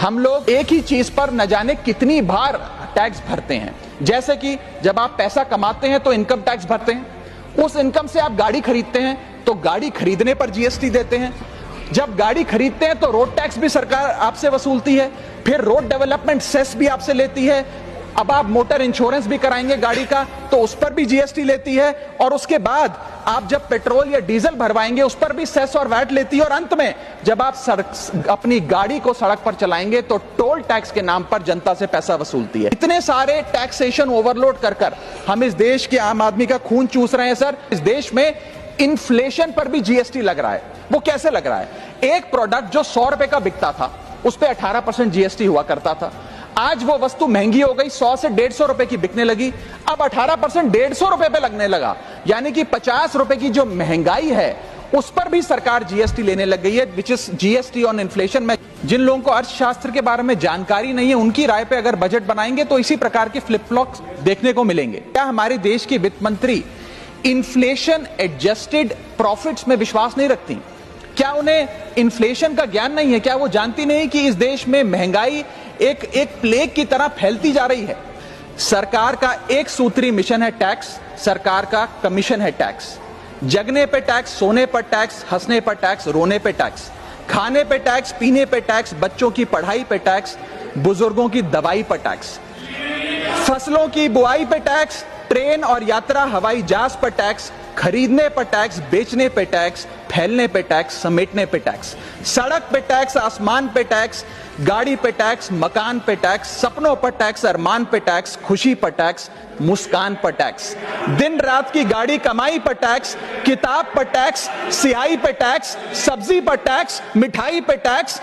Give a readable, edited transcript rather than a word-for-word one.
हम लोग एक ही चीज पर न जाने कितनी बार टैक्स भरते हैं। जैसे कि जब आप पैसा कमाते हैं तो इनकम टैक्स भरते हैं, उस इनकम से आप गाड़ी खरीदते हैं तो गाड़ी खरीदने पर जीएसटी देते हैं, जब गाड़ी खरीदते हैं तो रोड टैक्स भी सरकार आपसे वसूलती है, फिर रोड डेवलपमेंट सेस भी आपसे लेती है, अब आप मोटर इंश्योरेंस भी कराएंगे गाड़ी का तो उस पर भी जीएसटी लेती है, और उसके बाद आप जब पेट्रोल या डीजल भरवाएंगे उस पर भी सेस और वैट लेती है, और अंत में जब आप अपनी गाड़ी को सड़क पर चलाएंगे तो टोल टैक्स के नाम पर जनता से पैसा वसूलती है। इतने सारे टैक्सेशन ओवरलोड कर हम इस देश के आम आदमी का खून चूस रहे हैं सर। इस देश में इन्फ्लेशन पर भी जीएसटी लग रहा है। वो कैसे लग रहा है? एक प्रोडक्ट जो 100 रुपए का बिकता था उस पर 18% जीएसटी हुआ करता था, आज वो वस्तु महंगी हो गई, 100 से 150 रुपए की बिकने लगी, अब 18% 150 रुपए पे लगने लगा, यानी कि 50 रुपए की जो महंगाई है उस पर भी सरकार जीएसटी लेने लग गई है, which is GST on inflation. में जिन लोगों को अर्थशास्त्र के बारे में जानकारी नहीं है उनकी राय पे अगर बजट बनाएंगे तो इसी प्रकार के फ्लिप फ्लॉप्स देखने को मिलेंगे। क्या हमारे देश की वित्त मंत्री इन्फ्लेशन एडजस्टेड प्रॉफिट्स में विश्वास नहीं रखती? क्या उन्हें इन्फ्लेशन का ज्ञान नहीं है? क्या वो जानती नहीं कि इस देश में महंगाई एक प्लेग की तरह फैलती जा रही है? सरकार का एक सूत्री मिशन है टैक्स, सरकार का कमीशन है टैक्स। जगने पे टैक्स, सोने पर टैक्स, हंसने पर टैक्स, रोने पे टैक्स, खाने पे टैक्स, पीने पे टैक्स, बच्चों की पढ़ाई पे टैक्स, बुजुर्गों की दवाई पर टैक्स, फसलों की बुआई पे टैक्स, ट्रेन और यात्रा हवाई जहाज पर टैक्स, खरीदने पर टैक्स, बेचने पे टैक्स, फैलने पे टैक्स, समेटने पे टैक्स, सड़क पे टैक्स, आसमान पे टैक्स, गाड़ी पे टैक्स, मकान पे टैक्स, सपनों पर टैक्स, अरमान पे टैक्स, खुशी पर टैक्स, मुस्कान पर टैक्स, दिन रात की गाड़ी कमाई पर टैक्स, किताब पर टैक्स, सियाही पे टैक्स, सब्जी पर टैक्स, मिठाई पे टैक्स,